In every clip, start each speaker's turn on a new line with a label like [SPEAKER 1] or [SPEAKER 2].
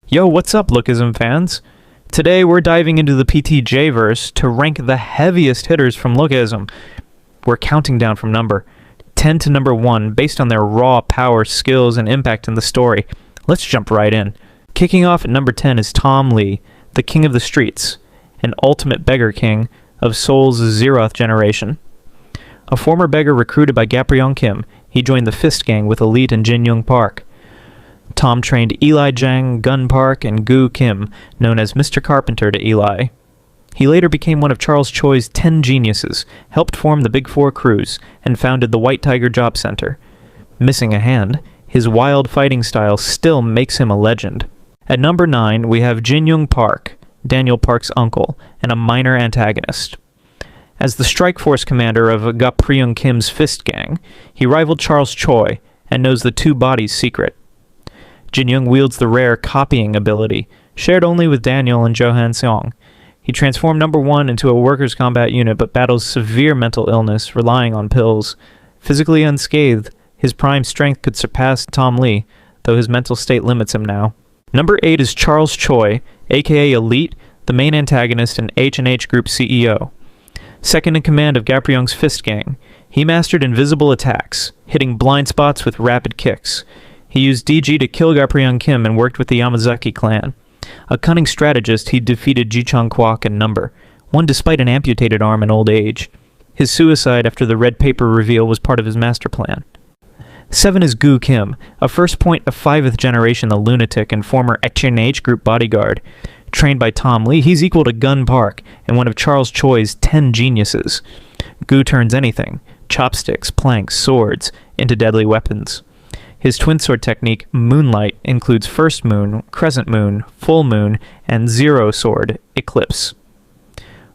[SPEAKER 1] Yo, what's up, Lookism fans? Today we're diving into the PTJ verse to rank the heaviest hitters from Lookism. We're counting down from number 10 to number 1 based on their raw power, skills, and impact in the story. Let's jump right in. Kicking off at number 10 is Tom Lee, the king of the streets, an ultimate beggar king of Seoul's Zeroth generation. A former beggar recruited by Gapryong Kim, he joined the Fist Gang with Elite in Jinyong Park. Tom trained Eli Jang, Gun Park, and Goo Kim, known as Mr. Carpenter to Eli. He later became one of Charles Choi's 10 geniuses, helped form the Big Four crews, and founded the White Tiger Job Center. Missing a hand, his wild fighting style still makes him a legend. At number 9, we have Jinyong Park, Daniel Park's uncle, and a minor antagonist. As the Strike Force commander of Gapryong Kim's Fist Gang, he rivaled Charles Choy and knows the two bodies' secret. Jinyong wields the rare copying ability, shared only with Daniel and Johan Seong. He transformed number 1 into a workers' combat unit but battles severe mental illness, relying on pills. Physically unscathed, his prime strength could surpass Tom Lee, though his mental state limits him now. Number 8 is Charles Choy, aka Elite, the main antagonist and H&H Group CEO. Second in command of Gapryong's Fist Gang, he mastered invisible attacks, hitting blind spots with rapid kicks. He used DG to kill Gapryong Kim and worked with the Yamazaki clan. A cunning strategist, he defeated Jinyong Park in number, one despite an amputated arm and old age. His suicide after the red paper reveal was part of his master plan. 7 is Goo Kim, a first point of 5th generation the lunatic and former H&H Group bodyguard. Trained by Tom Lee, he's equal to Gun Park and one of Charles Choi's 10 geniuses. Goo turns anything, chopsticks, planks, swords, into deadly weapons. His twin sword technique, Moonlight, includes First Moon, Crescent Moon, Full Moon, and Zero Sword, Eclipse.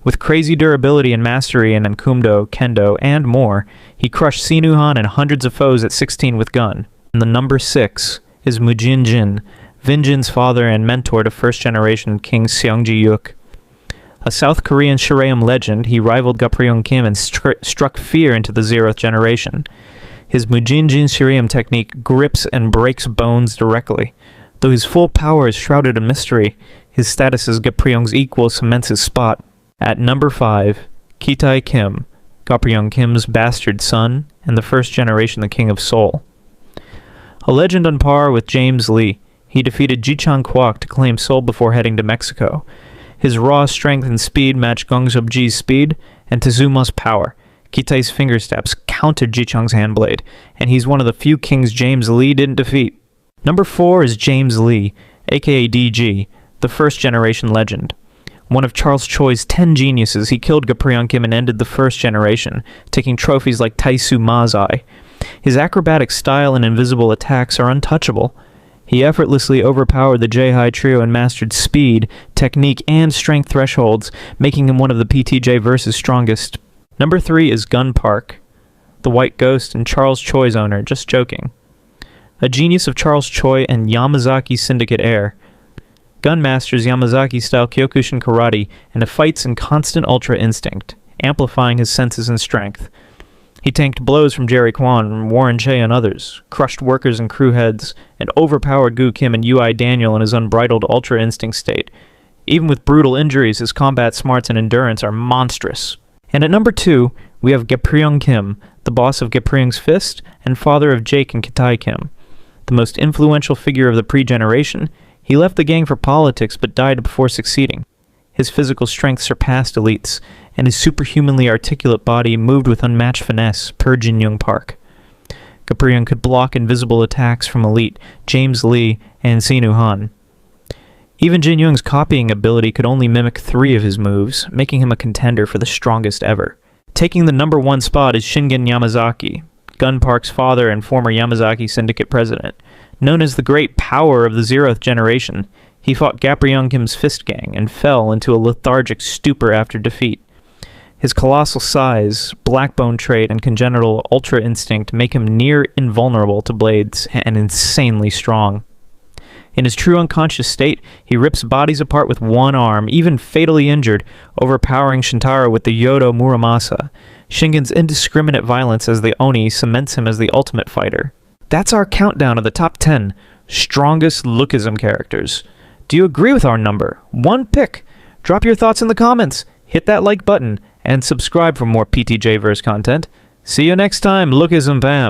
[SPEAKER 1] With crazy durability and mastery in Enkumdo, Kendo, and more, he crushed Sinuhan and hundreds of foes at 16 with Gun. And the number 6 is Mujin Jin, Vin Jin's father and mentor to first-generation King Seongji-yuk. A South Korean Shiraeum legend, he rivaled Gapryong Kim and struck fear into the Zeroth generation. His Mujin Jin Shiraeum technique grips and breaks bones directly. Though his full power is shrouded in mystery, his status as Gapryong's equal cements his spot. At number 5, Kitai Kim, Gapryong Kim's bastard son, and the first generation the King of Seoul. A legend on par with James Lee, he defeated Jinyong Park to claim Seoul before heading to Mexico. His raw strength and speed matched Gong Seobji's speed and Tezuma's power. Kitai's finger steps countered Jichong's handblade, and he's one of the few kings James Lee didn't defeat. Number 4 is James Lee, aka DG, the first-generation legend. One of Charles Choi's 10 geniuses, he killed Gapryong Kim and ended the first generation, taking trophies like Taisu Mazai. His acrobatic style and invisible attacks are untouchable. He effortlessly overpowered the J-High trio and mastered speed, technique, and strength thresholds, making him one of the PTJ verse's strongest. Number 3 is Gun Park, the White Ghost and Charles Choi's owner, just joking. A genius of Charles Choy and Yamazaki syndicate heir. Gun masters Yamazaki-style Kyokushin karate and fights in constant ultra instinct, amplifying his senses and strength. He tanked blows from Jerry Kwan, Warren Che, and others, crushed workers and crew heads, and overpowered Goo Kim and Ui Daniel in his unbridled ultra instinct state. Even with brutal injuries, his combat smarts and endurance are monstrous. And at number 2, we have Gapryong Kim, the boss of Gapryong's Fist and father of Jake and Kitai Kim. The most influential figure of the pre-generation, he left the gang for politics but died before succeeding. His physical strength surpassed Elite's, and his superhumanly articulate body moved with unmatched finesse per Jinyong Park. Gapryong could block invisible attacks from Elite, James Lee, and Sinuhan. Even Jinyong's copying ability could only mimic 3 of his moves, making him a contender for the strongest ever. Taking the number 1 spot is Shingen Yamazaki, Gun Park's father and former Yamazaki syndicate president. Known as the great power of the Zeroth generation, he fought Gapryong Kim's Fist Gang and fell into a lethargic stupor after defeat. His colossal size, blackbone trait, and congenital ultra instinct make him near invulnerable to blades and insanely strong. In his true unconscious state, he rips bodies apart with one arm, even fatally injured, overpowering Shintaro with the Yodo Muramasa. Shingen's indiscriminate violence as the Oni cements him as the ultimate fighter. That's our countdown of the top 10 strongest Lookism characters. Do you agree with our number? One pick. Drop your thoughts in the comments, hit that like button, and subscribe for more PTJ verse content. See you next time, Lookism fam.